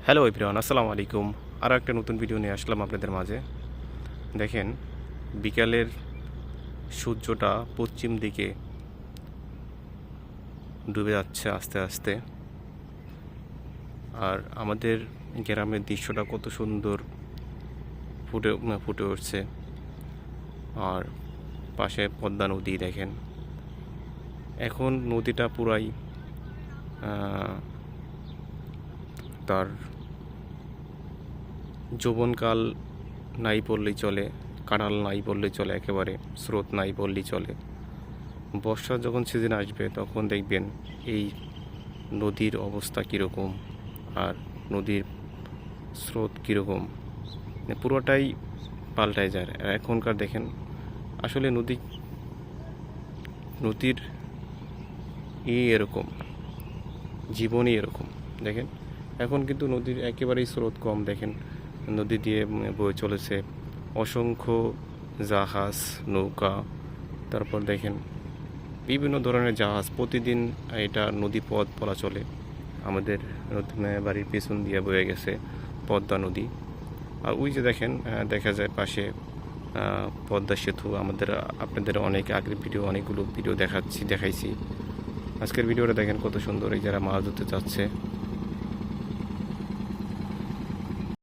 Hello everyone, আসসালামু আলাইকুম। আরও একটা নতুন ভিডিও নিয়ে আসলাম আপনাদের মাঝে। দেখেন, বিকালের সূর্যটা পশ্চিম দিকে ডুবে যাচ্ছে আস্তে আস্তে। আর আমাদের গ্রামের দৃশ্যটা কত সুন্দর ফুটে ফুটে উঠছে। আর পাশে পদ্মা নদী দেখেন। এখন নদীটা পুরাই তার যৌবনকাল নাই বললেই চলে, কাঁড়াল নাই বললেই চলে, একেবারে স্রোত নাই বললেই চলে। বর্ষা যখন সিজন আসবে তখন দেখবেন এই নদীর অবস্থা কীরকম আর নদীর স্রোত কীরকম, পুরোটাই পাল্টায় যায়। আর এখনকার দেখেন, আসলে নদীর এরকম, জীবনই এরকম। দেখেন, এখন কিন্তু নদীর একেবারেই স্রোত কম। দেখেন, নদী দিয়ে বয়ে চলেছে অসংখ্য জাহাজ, নৌকা। তারপর দেখেন বিভিন্ন ধরনের জাহাজ প্রতিদিন এটা নদীপথ বলা চলে। আমাদের বাড়ির পেছন দিয়ে বয়ে গেছে পদ্মা নদী। আর ওই যে দেখেন, দেখা যায় পাশে পদ্মা সেতু। আপনাদের অনেক আগের অনেকগুলো ভিডিও দেখাইছি। আজকের ভিডিওটা দেখেন কত সুন্দর। এই যারা মাছ ধরতে যাচ্ছে